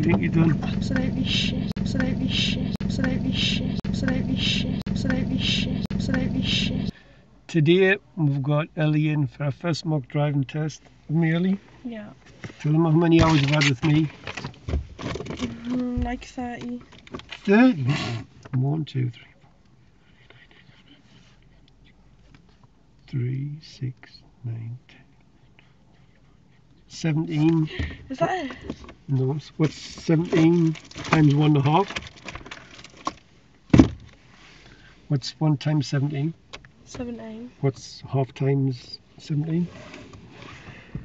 think you've done? Absolutely shit. Absolutely shit. Absolutely shit. Absolutely shit. Absolutely shit. Absolutely shit. Today we've got Ellie in for our first mock driving test. With me, Ellie? Yeah. Tell them how many hours you've had with me. Like 30. 30? 1, 2, 3, 3, 6, 9, 10, 17. Is that it? No, what's 17 times 1.5? What's 1 times 17? 17. What's half times 17?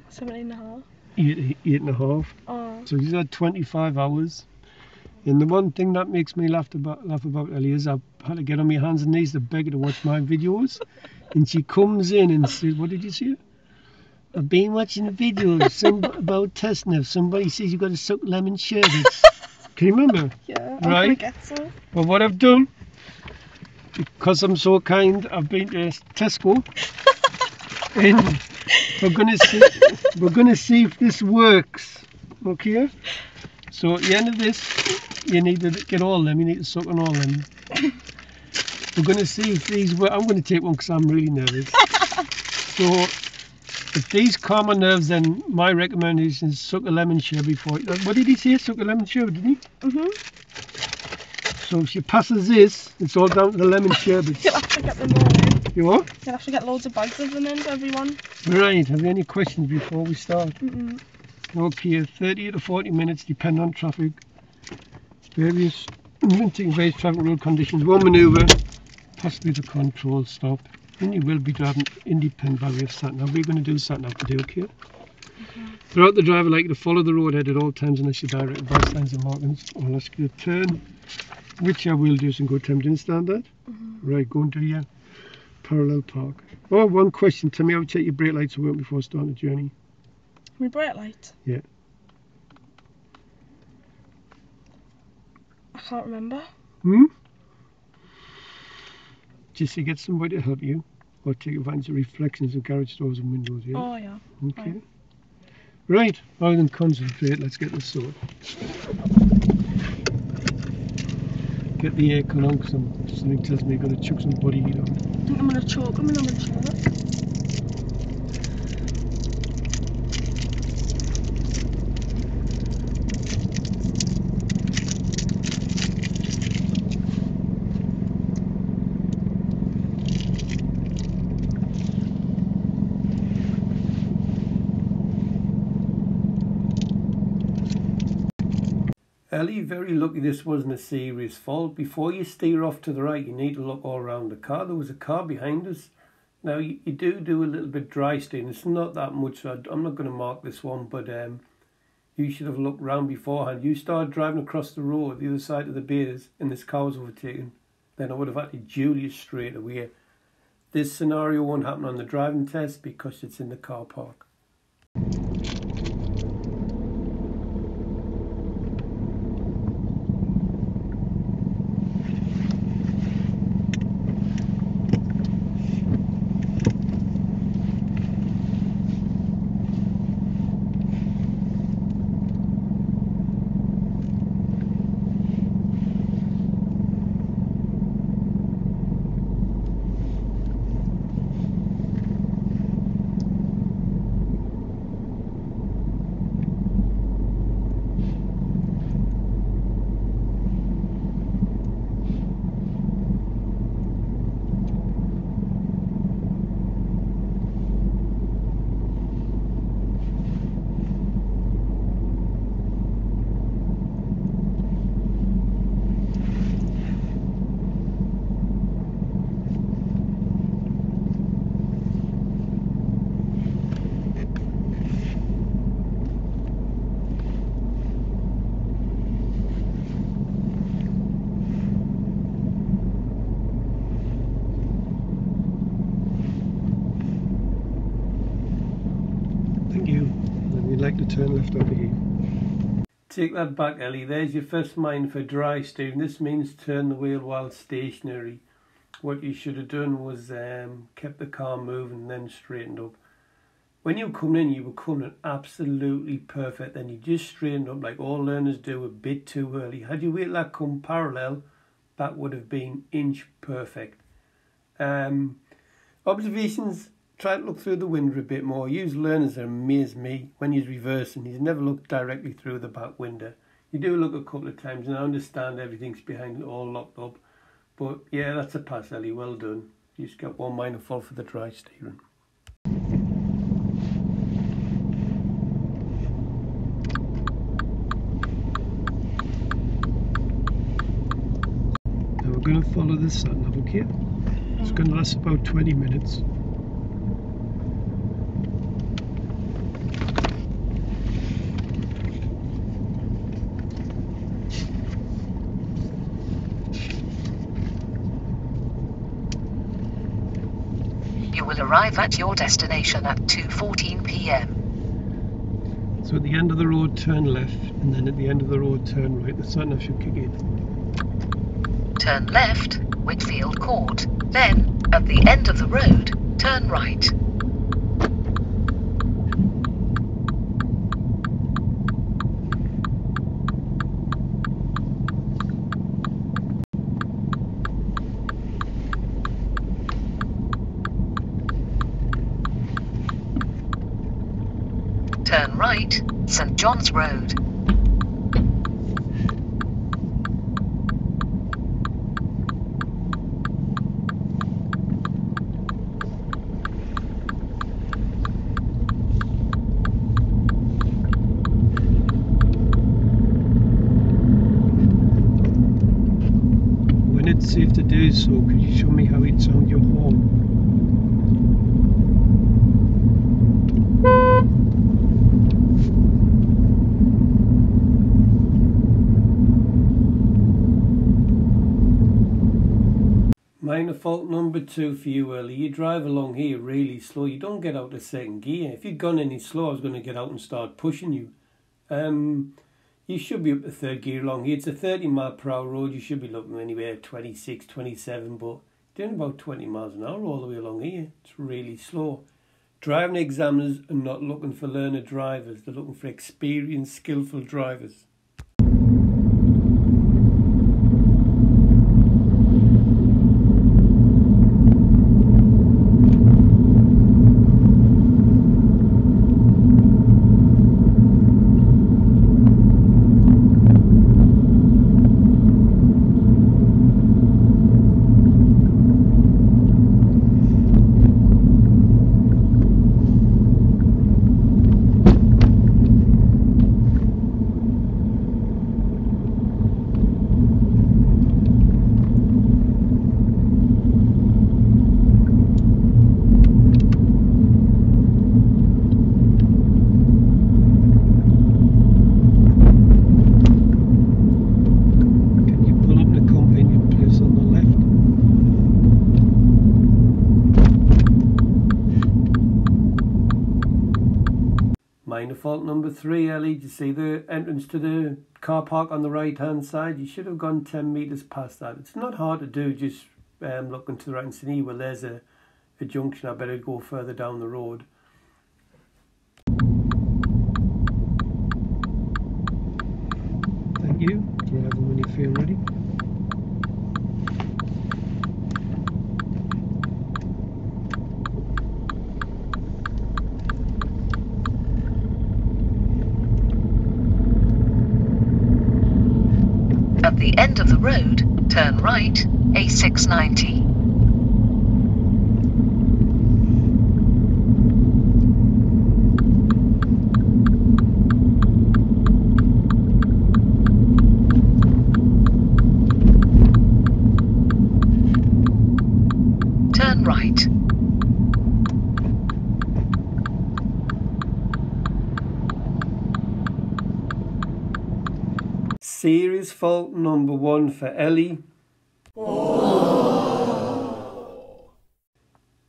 17 and a half. 8.5. Oh. So he's had 25 hours. And the one thing that makes me laugh about Ellie is I've had to get on my hands and knees to beg her to watch my videos. And she comes in and says, what did you say? I've been watching the videos about testing if somebody says you've got to suck lemon sherbets. Can you remember? Yeah, I'm right? gonna get some. Well, what I've done, because I'm so kind, I've been to Tesco. And we're gonna see if this works. Okay? So at the end of this, you need to get all of them. You need to suck on all of them. We're going to see if these work. I'm going to take one because I'm really nervous. So if these calm my nerves, then my recommendation is suck a lemon sherbet before. What did he say? Suck a lemon sherbet, didn't he? So if she passes this, it's all down to the lemon sherbet. You'll have to get them all in. You what? You'll have to get loads of bags of them in for everyone. Right. Have you any questions before we start? Mm-mm. Okay, 30 to 40 minutes, depending on traffic. Various traffic road conditions. One manoeuvre, possibly the control stop. And you will be driving independent by way of sat nav. We're going to do sat nav today, okay? Throughout the driver likely to follow the road ahead at all times unless you're directed by signs and markings. I'll ask you to turn, which I will do, and go tempting standard. Right, go into your parallel park. Oh, one question. Tell me how to check your brake lights work before starting the journey. My brake light? Yeah. I can't remember. Just to get somebody to help you, or take advantage of reflections of garage doors and windows, yeah? Oh, yeah. Okay. Right, rather than concentrate, let's get this sorted. Get the aircon on, because something tells me I've got to chuck some body heat on. I think I'm going to choke. I'm going to choke. Ellie, very lucky this wasn't a serious fall. Before you steer off to the right, you need to look all around the car. There was a car behind us. Now, you do a little bit dry steering. It's not that much, so I'm not going to mark this one, but you should have looked round beforehand. You started driving across the road, the other side of the bays, and this car was overtaken. Then I would have had to duel you straight away. This scenario won't happen on the driving test because it's in the car park. Thank you. And we'd like to turn left over here. Take that back, Ellie. There's your first mind for dry steering. This means turn the wheel while stationary. What you should have done was kept the car moving and then straightened up. when you were coming in, you were coming in absolutely perfect. Then you just straightened up like all learners do a bit too early. Had you waited that come parallel, that would have been inch perfect. Observations, try to look through the window a bit more. Use learners that amaze me when he's reversing. He's never looked directly through the back window. You do look a couple of times, and I understand everything's behind it all locked up. But yeah, that's a pass, Ellie. Well done. You just got one minor fault for the dry steering. Now we're going to follow the sat-nav, okay? It's going to last about 20 minutes. You will arrive at your destination at 2:14 p.m. So at the end of the road, turn left, and then at the end of the road, turn right. The sat-nav should kick in. Turn left, Whitfield Court. Then, at the end of the road, turn right. Turn right, St. John's Road. When it's safe to do so, could you show me how it sounds your horn? Minor fault number 2 for you, Ellie. You drive along here really slow. You don't get out of second gear. If you'd gone any slow, I was going to get out and start pushing you. You should be up to third gear along here. It's a 30 mile per hour road. You should be looking anywhere 26, 27, but doing about 20 miles an hour all the way along here. It's really slow. Driving examiners are not looking for learner drivers. They're looking for experienced, skillful drivers. Minor fault number 3, Ellie. Do you see the entrance to the car park on the right hand side? You should have gone 10 metres past that. It's not hard to do, just looking to the right and see, well, there's a junction. I better go further down the road. Thank you. Drive when you feel ready. At the end of the road, turn right, A690. Turn right. Series fault number 1 for Ellie.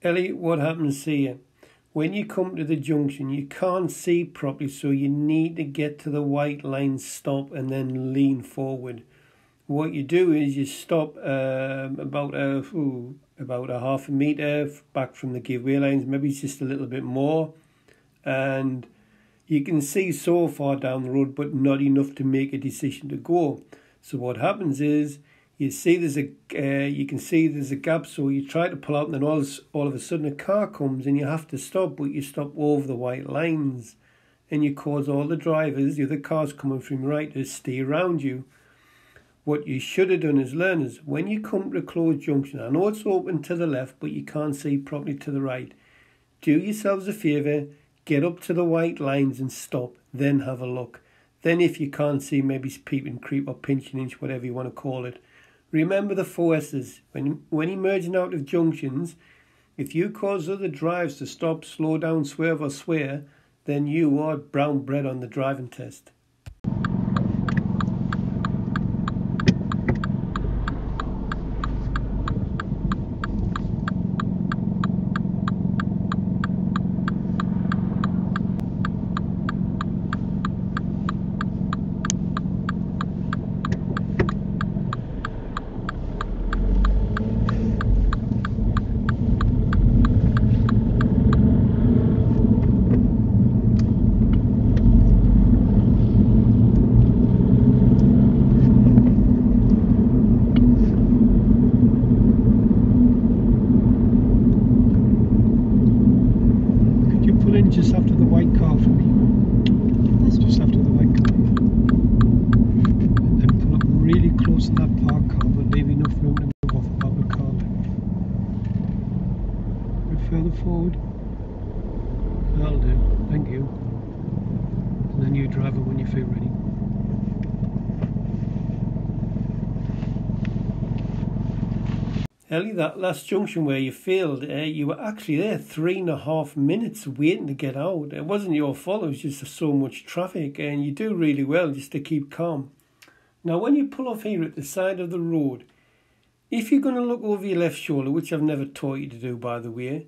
Ellie, what happens here? When you come to the junction, you can't see properly, so you need to get to the white line, stop, and then lean forward. What you do is you stop about a half a metre back from the giveaway lines, maybe it's just a little bit more, and you can see so far down the road, but not enough to make a decision to go. So what happens is you can see there's a gap, so you try to pull out, and then all of a sudden a car comes and you have to stop, but you stop over the white lines, and you cause all the drivers, the other cars coming from right, to stay around you. What you should have done as learners, when you come to a closed junction, I know it's open to the left, but you can't see properly to the right. Do yourselves a favour, get up to the white lines and stop, then have a look. Then if you can't see, maybe peep and creep or pinch and inch, whatever you want to call it. Remember the 4 S's. When emerging out of junctions, if you cause other drives to stop, slow down, swerve or swear, then you are brown bread on the driving test. Just after the white car for me. Just after the white car. And then pull up really close to that parked car, but leave enough room to move off about the car left. A bit further forward. That'll do. Thank you. And then you drive it when you feel ready. Ellie, that last junction where you failed, you were actually there 3.5 minutes waiting to get out. It wasn't your fault, it was just so much traffic, and you do really well just to keep calm. Now when you pull off here at the side of the road, if you're going to look over your left shoulder, which I've never taught you to do by the way,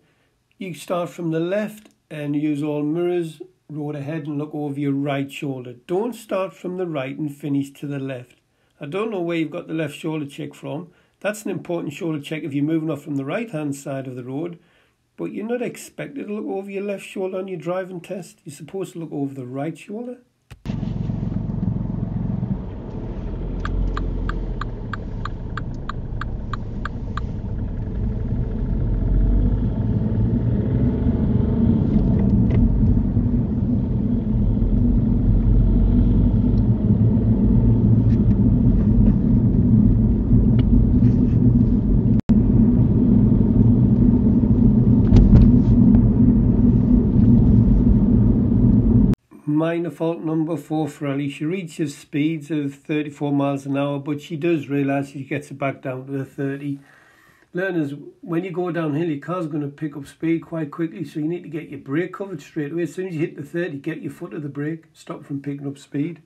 you start from the left and use all mirrors, road ahead and look over your right shoulder. Don't start from the right and finish to the left. I don't know where you've got the left shoulder check from. That's an important shoulder check if you're moving off from the right-hand side of the road, but you're not expected to look over your left shoulder on your driving test. You're supposed to look over the right shoulder. Minor fault number 4 for Ellie. She reaches speeds of 34 miles an hour, but she does realise she gets it back down to the 30. Learners, when you go downhill, your car's going to pick up speed quite quickly, so you need to get your brake covered straight away. As soon as you hit the 30, get your foot to the brake, stop from picking up speed.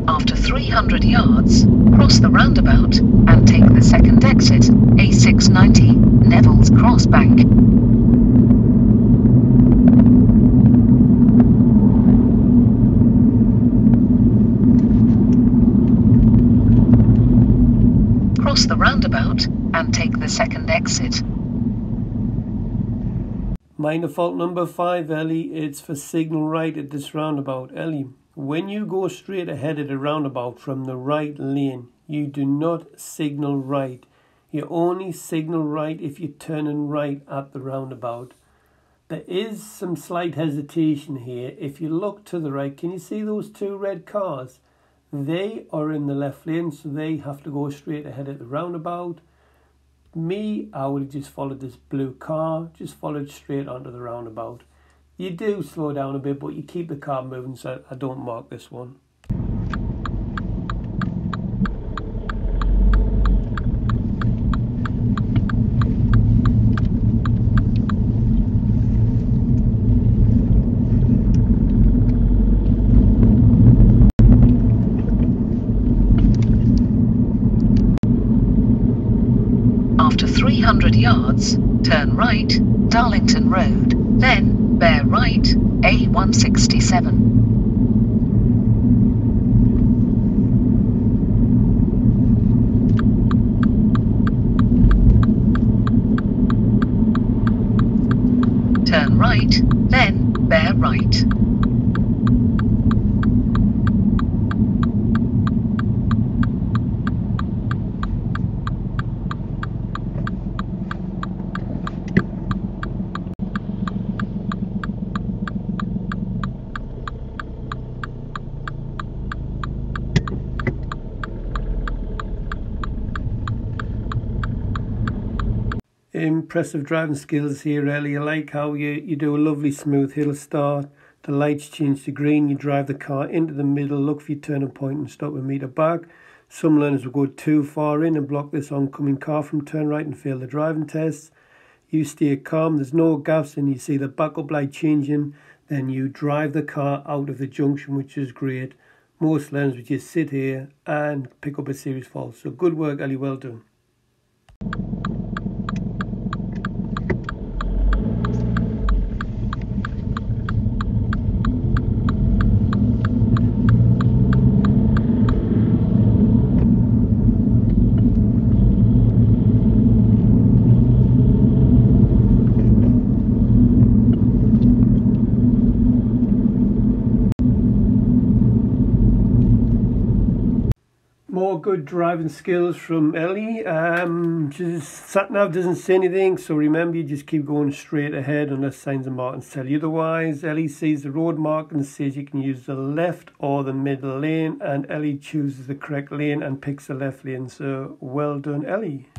After 300 yards, cross the roundabout and take the second exit, A690, Neville's Crossbank. Cross the roundabout and take the second exit. Minor fault number 5, Ellie. It's for signal right at this roundabout. Ellie, when you go straight ahead at a roundabout from the right lane, you do not signal right. You only signal right if you're turning right at the roundabout. There is some slight hesitation here. If you look to the right, can you see those 2 red cars? They are in the left lane, so they have to go straight ahead at the roundabout. Me, I would have just followed this blue car, just followed straight onto the roundabout. You do slow down a bit, but you keep the car moving, so I don't mark this one. After 300 yards, turn right, Darlington Road, then bear right, A167. Turn right, then bear right. Impressive driving skills here, Ellie. I like how you do a lovely smooth hill start. The lights change to green. You drive the car into the middle, look for your turning point and stop a metre back. Some learners will go too far in and block this oncoming car from turn right and fail the driving test. You stay calm, there's no gaps, and you see the backup light changing. Then you drive the car out of the junction, which is great. Most learners would just sit here and pick up a serious fault. So good work, Ellie, well done. More good driving skills from Ellie. Sat nav doesn't say anything, so remember, you just keep going straight ahead unless signs and markings tell you otherwise. Ellie sees the road marking and says you can use the left or the middle lane, and Ellie chooses the correct lane and picks the left lane. So well done, Ellie.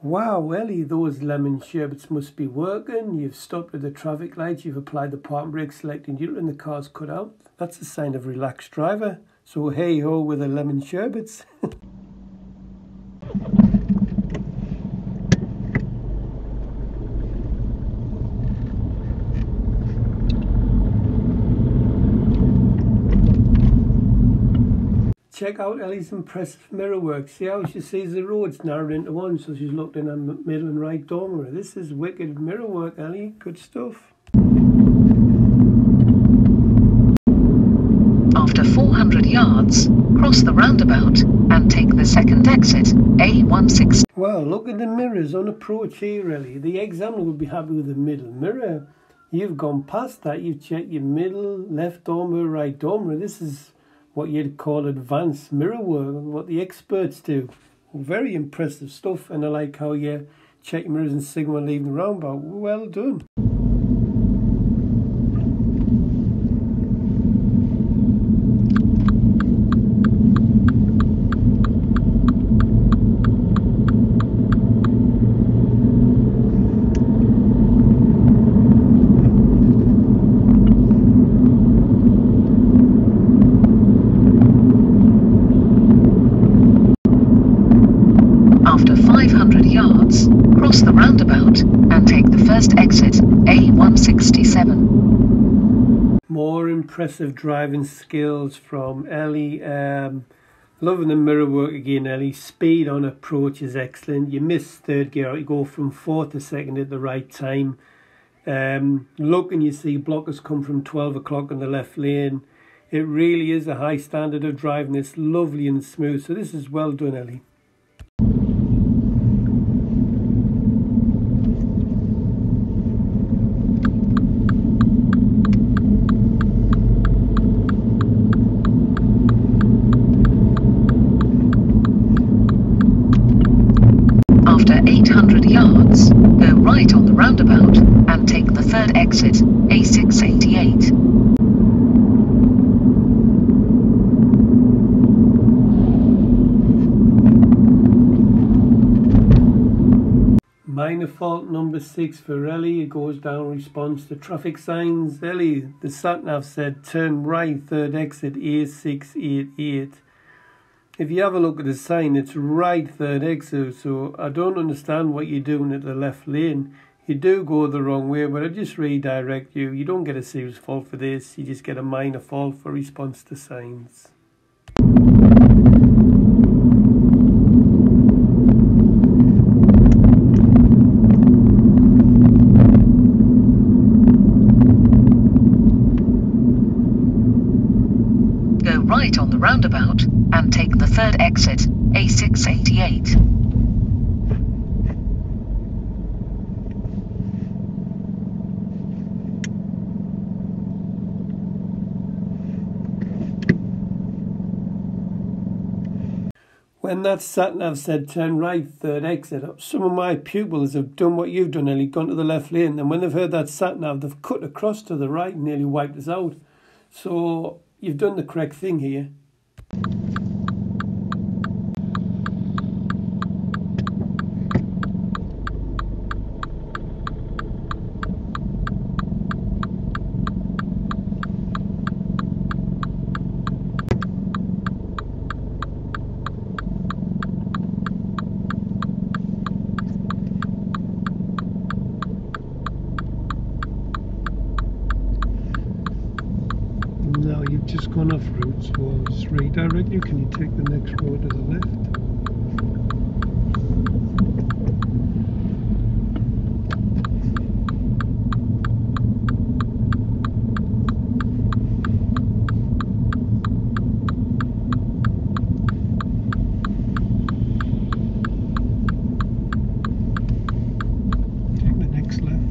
Wow, Ellie, those lemon sherbets must be working. You've stopped at the traffic lights, you've applied the parking brake, selecting neutral, and the car's cut out. That's a sign of a relaxed driver. So hey ho with the lemon sherbets. Check out Ellie's impressive mirror work. See how she sees the roads narrowed into one, so she's looked in the middle and right door mirror. This is wicked mirror work, Ellie. Good stuff. After 400 yards, cross the roundabout and take the second exit, A16. Well, look at the mirrors on approach here, Ellie. The examiner would be happy with the middle mirror. You've gone past that. You've checked your middle, left door mirror, right door mirror. This is what you'd call advanced mirror work, what the experts do. Very impressive stuff, and I like how you check your mirrors and signal when leaving the roundabout. Well done. After 500 yards, cross the roundabout and take the first exit, A167. More impressive driving skills from Ellie. Loving the mirror work again, Ellie. Speed on approach is excellent. You miss third gear out, you go from fourth to second at the right time. Look and you see blockers come from 12 o'clock in the left lane. It really is a high standard of driving. It's lovely and smooth. So this is well done, Ellie. After 800 yards, go right on the roundabout and take the third exit, A688. Minor fault number 6 for Ellie. It goes down response to traffic signs. Ellie, the sat-nav said turn right, third exit, A688. If you have a look at the sign, it's right third exit, so I don't understand what you're doing at the left lane. You do go the wrong way, but I just redirect you. You don't get a serious fault for this, you just get a minor fault for response to signs. roundabout and take the third exit, A688. When that sat-nav said turn right, third exit, some of my pupils have done what you've done, Ellie, gone to the left lane, and when they've heard that sat-nav, they've cut across to the right and nearly wiped us out. So you've done the correct thing here. Now you've just gone off route, so I'll just redirect you. Can you take the next road to the left? Take the next left.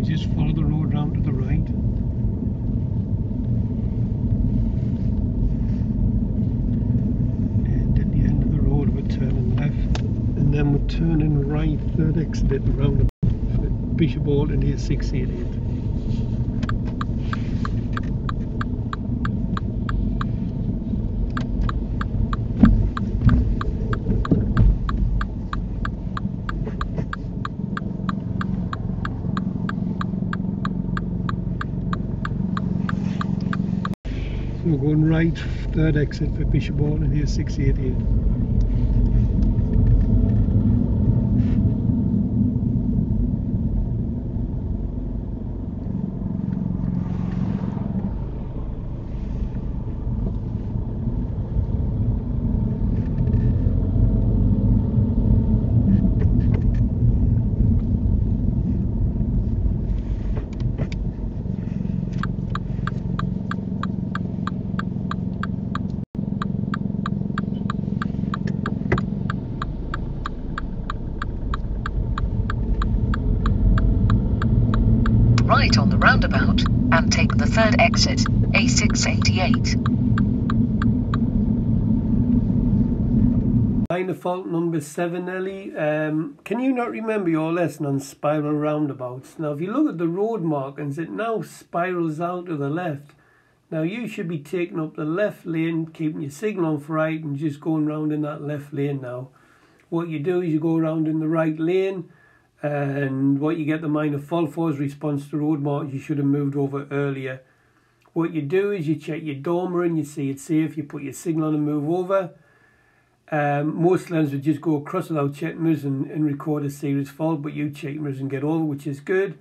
Just follow the road round to the right. And at the end of the road we're turning left. And then we're turning right, third exit at the roundabout. Bishop Alton here, 688. We're going right, third exit for Bishop Alton here, 688. Right on the roundabout and take the third exit, A688. Minor fault number 7, Ellie. Can you not remember your lesson on spiral roundabouts? Now, if you look at the road markings, it now spirals out to the left. Now, you should be taking up the left lane, keeping your signal on for right, and just going round in that left lane now. What you do is you go around in the right lane, and what you get the minor fault for is response to road marks you should have moved over earlier. What you do is you check your dormer and you see it's safe, you put your signal on and move over. Most lanes would just go across without checking us and record a serious fault, but you check us and get over, which is good.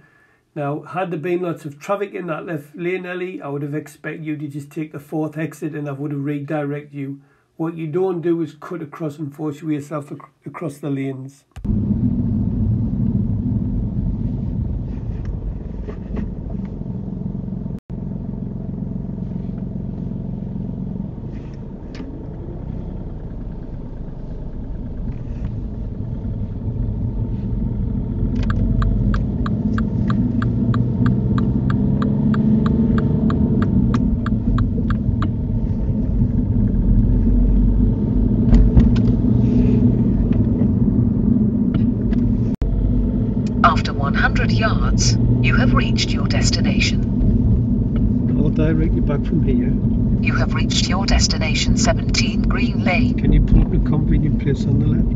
Now, had there been lots of traffic in that left lane, Ellie, I would have expected you to just take the fourth exit and I would have redirected you. What you don't do is cut across and force yourself across the lanes. After 100 yards, you have reached your destination. I'll direct you back from here. You have reached your destination, 17 Green Lane. Can you pull up the convenient place on the left?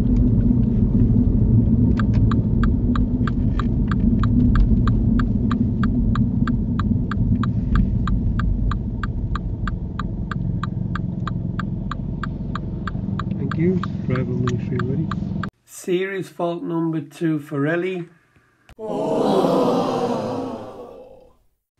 Thank you. Driver military ready. Series fault number 2 for Ellie.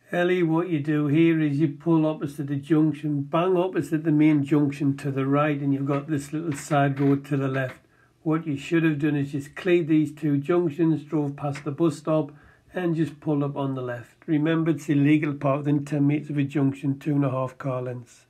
Ellie, what you do here is you pull opposite the junction, bang opposite the main junction to the right, and you've got this little side road to the left. What you should have done is just cleared these two junctions, drove past the bus stop, and just pulled up on the left. Remember, it's illegal to park within 10 metres of a junction, 2.5 car lengths.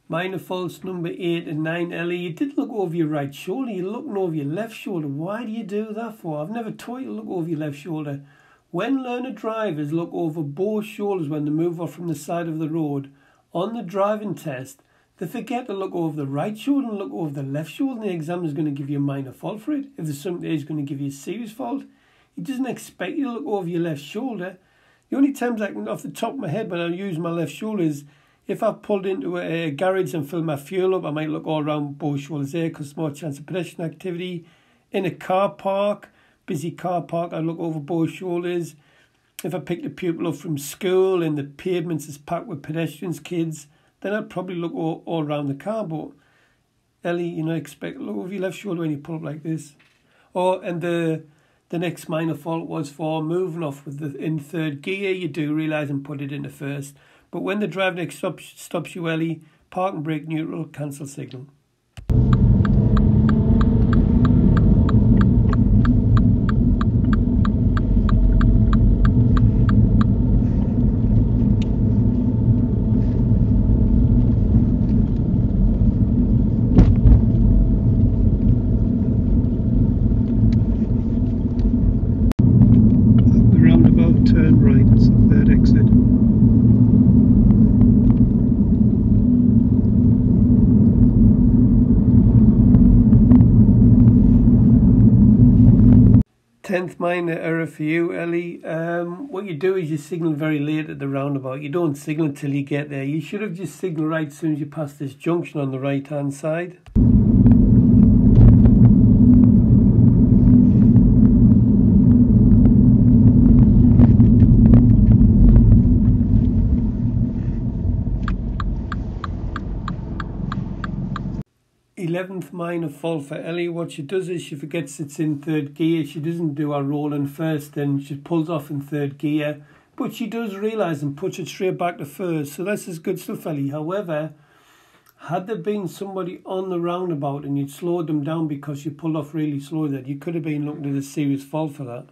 Minor faults number 8 and 9, Ellie. You did look over your right shoulder. You're looking over your left shoulder. Why do you do that for? I've never taught you to look over your left shoulder. When learner drivers look over both shoulders when they move off from the side of the road, on the driving test, they forget to look over the right shoulder and look over the left shoulder, and the examiner's going to give you a minor fault for it. If there's something there, he's going to give you a serious fault. He doesn't expect you to look over your left shoulder. The only times I can, off the top of my head, when I use my left shoulder is if I've pulled into a garage and filled my fuel up, I might look all around both shoulders there because there's more chance of pedestrian activity. In a car park, busy car park, I look over both shoulders. If I pick the pupil up from school and the pavements is packed with pedestrians, kids, then I'd probably look all around the car. But Ellie, you know, expect to look over your left shoulder when you pull up like this. And the next minor fault was for moving off in third gear. You do realise and put it into first. But when the driver next stops you, Ellie, park and brake neutral, cancel signal. The roundabout, turn right, it's the third exit. Tenth minor error for you, Ellie. What you do is you signal very late at the roundabout. You don't signal until you get there. You should have just signaled right as soon as you pass this junction on the right hand side. 11th minor fault for Ellie. What she does is she forgets it's in third gear. She doesn't do her rolling first, and she pulls off in third gear. But she does realise and puts it straight back to first. So this is good stuff, Ellie. However, had there been somebody on the roundabout and you'd slowed them down because you pulled off really slow, that you could have been looking at a serious fault for that.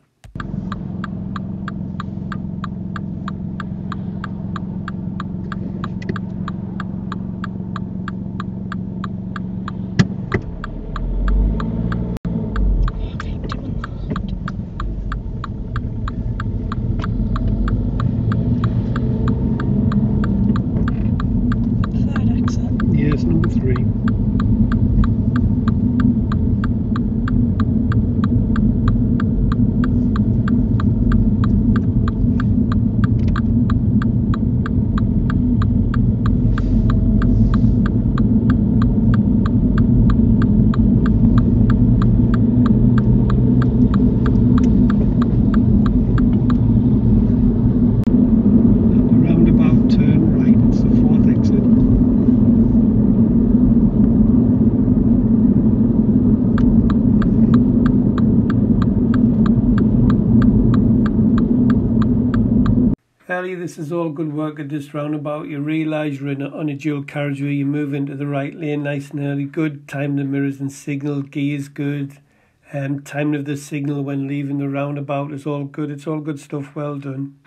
Yes, number 3. Roundabout, turn right, it's the 4th exit. Ellie, this is all good work at this roundabout. You realise you're on a dual carriageway. You move into the right lane nice and early. Good time the mirrors and signal. Gear's good. Time of the signal when leaving the roundabout is all good. It's all good stuff. Well done.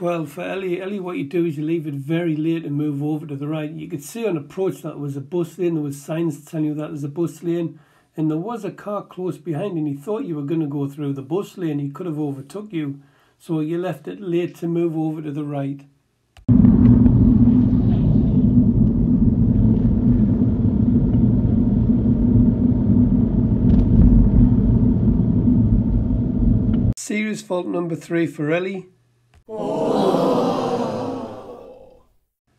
Well, for Ellie, what you do is you leave it very late and move over to the right. You could see on approach that there was a bus lane. There was signs telling you that there's a bus lane. And there was a car close behind and he thought you were going to go through the bus lane. He could have overtook you. So you left it late to move over to the right. Series fault number 3 for Ellie.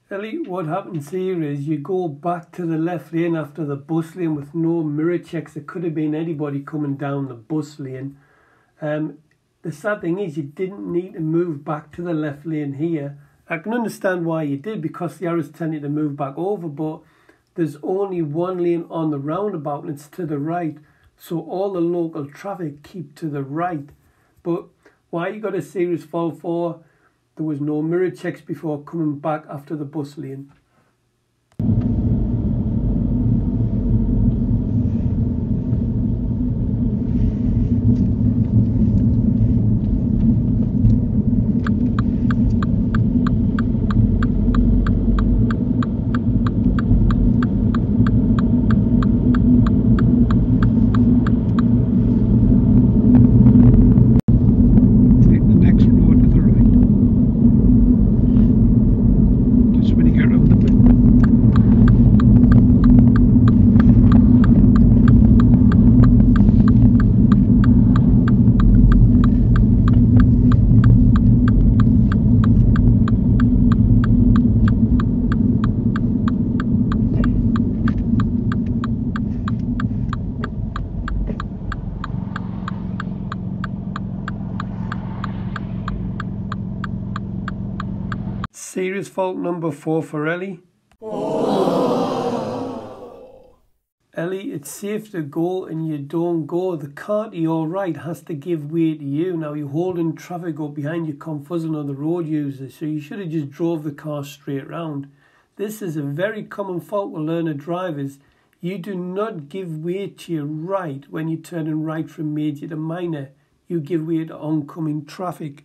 Ellie, what happens here is you go back to the left lane after the bus lane with no mirror checks. It could have been anybody coming down the bus lane. The sad thing is you didn't need to move back to the left lane here. I can understand why you did because the arrows tell you to move back over, but there's only one lane on the roundabout and it's to the right. So all the local traffic keep to the right. But why you got a serious fault for? There was no mirror checks before coming back after the bus lane. Serious fault number 4 for Ellie. Ellie, it's safe to go and you don't go. The car to your right has to give way to you. Now you're holding traffic up behind you, confusing other road users, so you should have just drove the car straight round. This is a very common fault with learner drivers. You do not give way to your right when you're turning right from major to minor. You give way to oncoming traffic.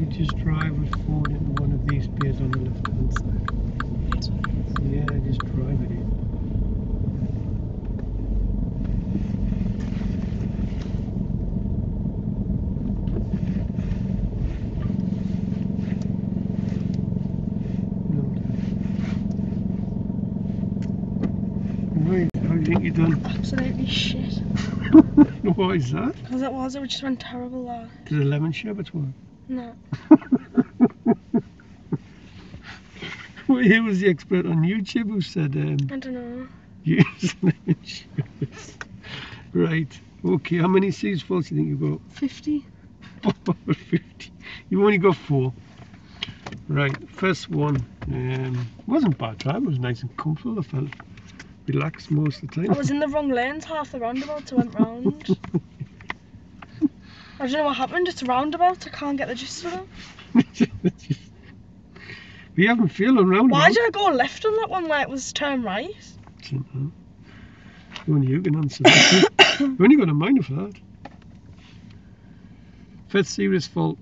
Just drive it forward into one of these piers on the left hand side. Yeah, just drive it in. Right, how do you think you've done? Absolutely shit. Why is that? Because it just went terrible there. Did the lemon sherbet work? No. Well, he was the expert on YouTube who said I don't know. use lemon sherbet. Right, okay, how many series faults do you think you've got? 50. 50. You've only got 4. Right, first one wasn't bad drive, it was nice and comfortable. I felt relaxed most of the time. I was in the wrong lanes half the roundabout, so I went round. I don't know what happened, it's a roundabout, I can't get the gist of it. We haven't failed on roundabout. Why did I go left on that one where it was turn right? I don't know. Only you can answer that. We've only got a minor for that. First serious fault.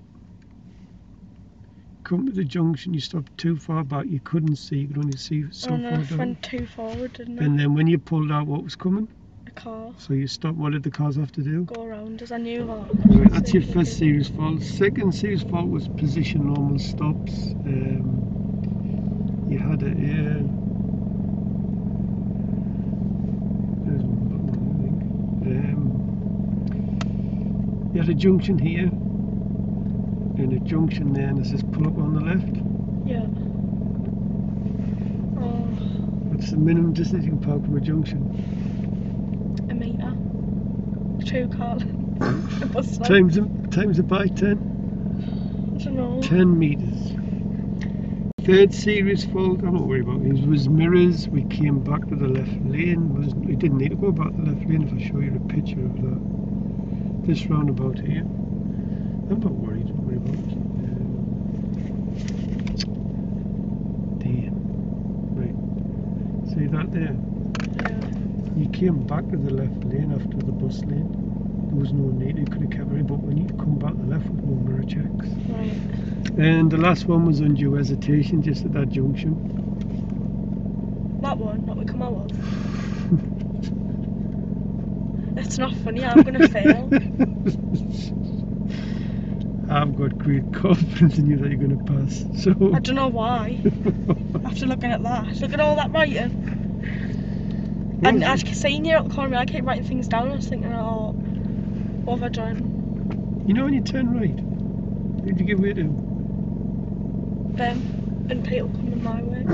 Come to the junction, you stopped too far back, you couldn't see, you could only see so far down. It went too forward, didn't it? And then when you pulled out, what was coming? A car. So you stopped, what did the cars have to do? Go around, as I knew that. Right, that's your first serious fault. Second serious fault was position normal stops. You had it here. There's You had a junction here and a junction there, and it says pull up on the left. Yeah. Oh, What's the minimum distance you can park from a junction? a metre. 2 cars. A bus stop. Times it by 10? I don't know. 10 metres. Third serious fault, I'm not worried about it. It was mirrors. We came back to the left lane. We didn't need to go back to the left lane if I show you a picture of that. This roundabout here. I'm not worried. Don't worry about it. Damn. Right. See that there? Yeah. You came back to the left lane after the bus lane. There was no need. You could have kept it, but when you come back to the left with no mirror checks. Right. And the last one was undue hesitation just at that junction. That one, that we come out of. It's not funny, I'm gonna fail. I've got great confidence in you that you're going to pass. So I don't know why. After looking at that, look at all that writing. And I seen you at the corner, I kept writing things down. I was thinking, oh, what have I done? You know when you turn right, who'd you give way to? Them and people coming my way.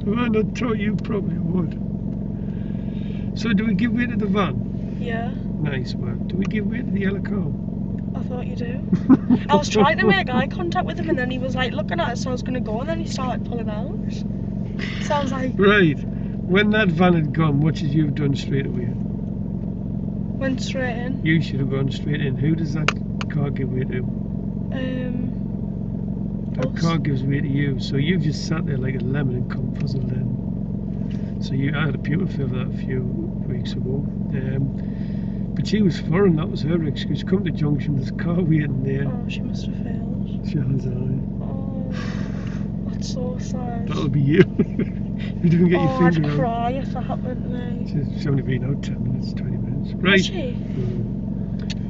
If I not taught you, probably would. So do we give way to the van? Yeah, Nice work. Do we give way to the yellow car? I thought you do. I was trying to make eye contact with him, and then he was like looking at us, so I was gonna go, and then he started pulling out. So I was like, Right. When that van had gone, what should you have done straight away? went straight in. You should have gone straight in. Who does that car give way to? That Us. car gives way to you. So you've just sat there like a lemon and come fuzzled in. So I had a pupil for that a few weeks ago. But she was foreign, that was her excuse. Come to junction, there's a car waiting there. Oh, she must have failed. She has eye. Oh, that's so sad. That'll be you. You didn't get your I'd finger out. cry if that happened to me. She's only been out 10 minutes, 20 minutes. Has Right. she?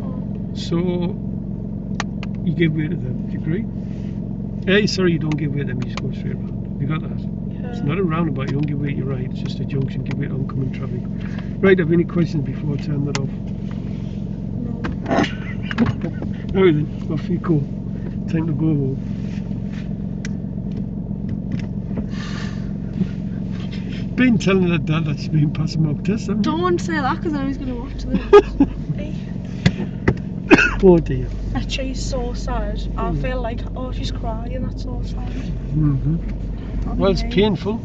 Oh. So you give way to them, do you agree? Hey, sorry, you don't give way to them, you just go straight around. You got that? Yeah. It's not a roundabout, you don't give way to your right, it's just a junction, give way to oncoming traffic. Right, have any questions before I turn that off? No. Alright then, off you go. Time to go home. Been telling her dad that she's been passing mock tests, haven't you? Don't say that because then he's going to watch this. Hey. Oh dear. Actually, she's so sad. I feel like, oh, she's crying, that's so sad. Well, it's painful.